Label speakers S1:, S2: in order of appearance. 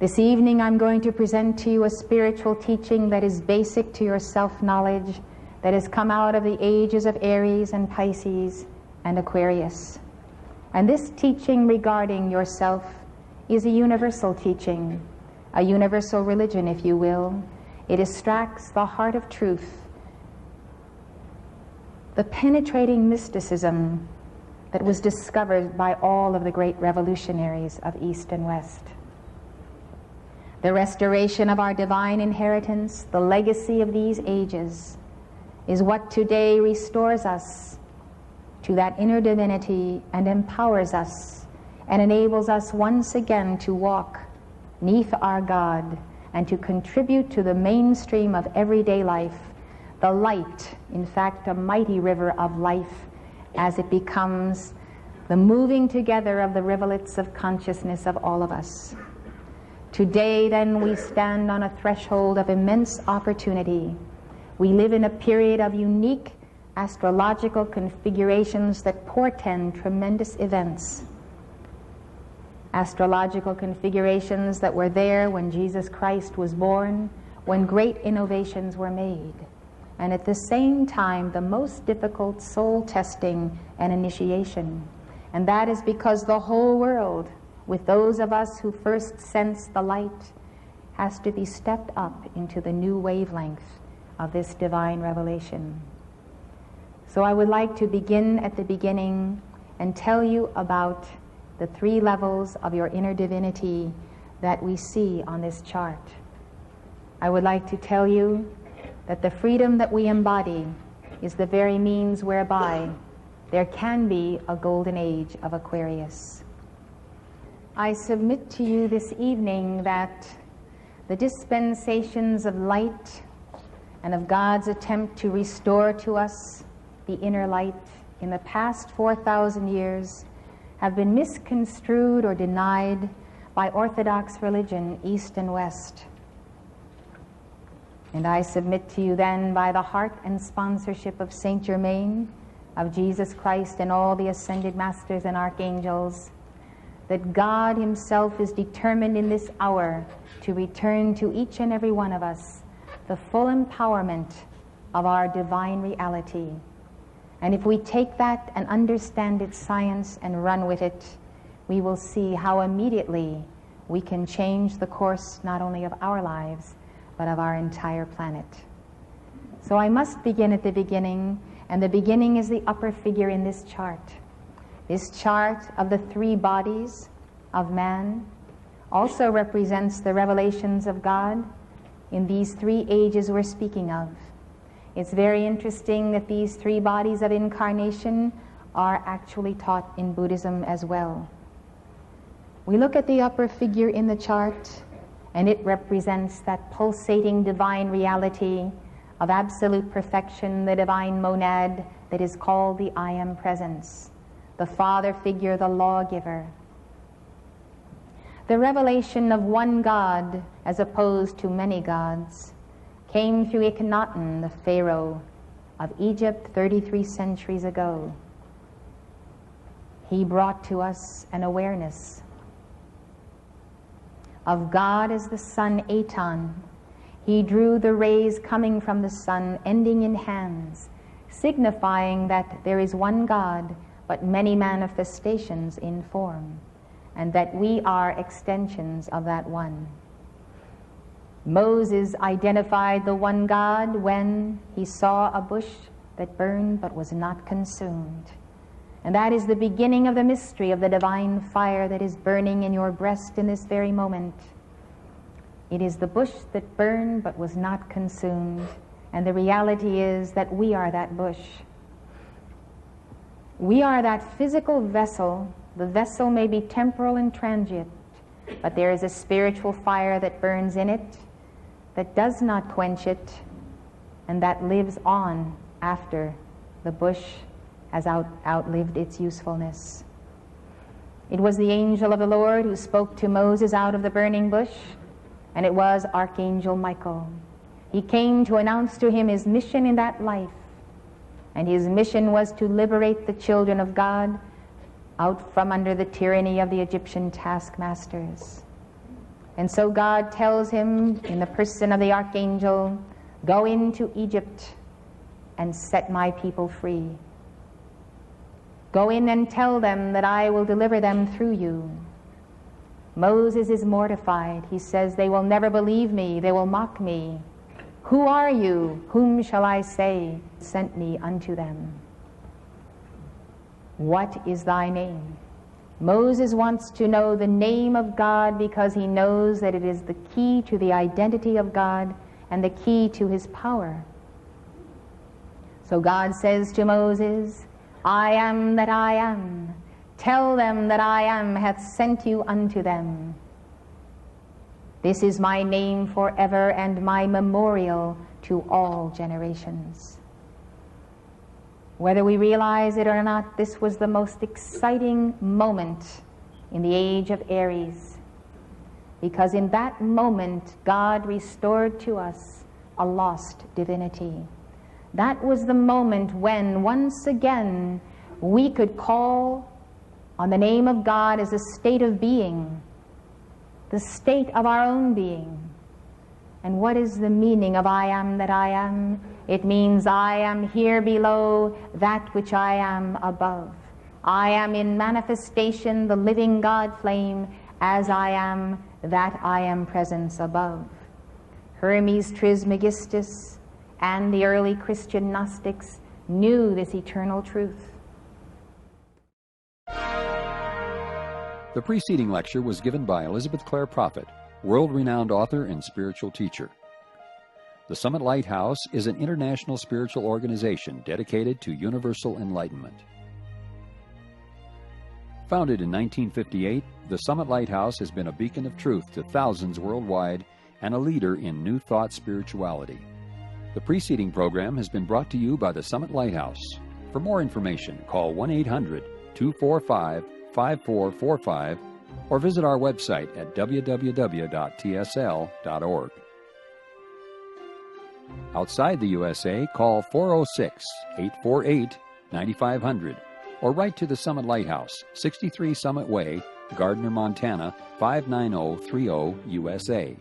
S1: This evening I'm going to present to you a spiritual teaching that is basic to your self-knowledge, that has come out of the ages of Aries and Pisces and Aquarius. And this teaching regarding yourself is a universal teaching, a universal religion, if you will. It extracts the heart of truth, the penetrating mysticism that was discovered by all of the great revolutionaries of East and West. The restoration of our divine inheritance, the legacy of these ages, is what today restores us to that inner divinity and empowers us and enables us once again to walk neath our God and to contribute to the mainstream of everyday life, the light, in fact, a mighty river of life, as it becomes the moving together of the rivulets of consciousness of all of us. Today, then, we stand on a threshold of immense opportunity. We live in a period of unique astrological configurations that portend tremendous events. Astrological configurations that were there when Jesus Christ was born, when great innovations were made, and at the same time the most difficult soul testing and initiation. And that is because the whole world, with those of us who first sense the light, has to be stepped up into the new wavelength of this divine revelation. So I would like to begin at the beginning and tell you about the 3 levels of your inner divinity that we see on this chart. I would like to tell you that the freedom that we embody is the very means whereby there can be a golden age of Aquarius. I submit to you this evening that the dispensations of light and of God's attempt to restore to us the inner light in the past 4,000 years have been misconstrued or denied by Orthodox religion, East and West. And I submit to you then, by the heart and sponsorship of Saint Germain, of Jesus Christ and all the ascended masters and archangels, that God himself is determined in this hour to return to each and every one of us the full empowerment of our divine reality. And if we take that and understand its science and run with it, we will see how immediately we can change the course not only of our lives, but of our entire planet. So I must begin at the beginning, and the beginning is the upper figure in this chart. This chart of the 3 bodies of man also represents the revelations of God in these 3 ages we're speaking of. It's very interesting that these 3 bodies of incarnation are actually taught in Buddhism as well. We look at the upper figure in the chart, and it represents that pulsating divine reality of absolute perfection, the divine monad that is called the I Am Presence, the father figure, the lawgiver. The revelation of one God as opposed to many gods came through Akhenaten, the Pharaoh of Egypt 33 centuries ago. He brought to us an awareness of God as the sun Aton. He drew the rays coming from the sun, ending in hands, signifying that there is one God, but many manifestations in form, and that we are extensions of that one. Moses identified the one God when he saw a bush that burned but was not consumed. And that is the beginning of the mystery of the divine fire that is burning in your breast in this very moment. It is the bush that burned but was not consumed. And the reality is that we are that bush. We are that physical vessel. The vessel may be temporal and transient, but there is a spiritual fire that burns in it, that does not quench it, and that lives on after the bush has outlived its usefulness. It was the angel of the Lord who spoke to Moses out of the burning bush, and it was Archangel Michael. He came to announce to him his mission in that life, and his mission was to liberate the children of God out from under the tyranny of the Egyptian taskmasters. And so God tells him in the person of the archangel, go into Egypt and set my people free. Go in and tell them that I will deliver them through you. Moses is mortified. He says, they will never believe me. They will mock me. Who are you? Whom shall I say sent me unto them? What is thy name? Moses wants to know the name of God because he knows that it is the key to the identity of God and the key to his power. So God says to Moses, I am that I am. Tell them that I am hath sent you unto them. This is my name forever and my memorial to all generations. Whether we realize it or not, this was the most exciting moment in the age of Aries, because in that moment God restored to us a lost divinity. That was the moment when once again we could call on the name of God as a state of being, the state of our own being. And what is the meaning of I am that I am? It means I am here below that which I am above. I am in manifestation the living God flame as I am that I am presence above. Hermes Trismegistus and the early Christian Gnostics knew this eternal truth.
S2: The preceding lecture was given by Elizabeth Clare Prophet, world-renowned author and spiritual teacher. The Summit Lighthouse is an international spiritual organization dedicated to universal enlightenment. Founded in 1958, the Summit Lighthouse has been a beacon of truth to thousands worldwide and a leader in New Thought spirituality. The preceding program has been brought to you by the Summit Lighthouse. For more information, call 1-800-245-5445 or visit our website at www.tsl.org. Outside the USA, call 406-848-9500 or write to the Summit Lighthouse, 63 Summit Way, Gardner, Montana, 59030, USA.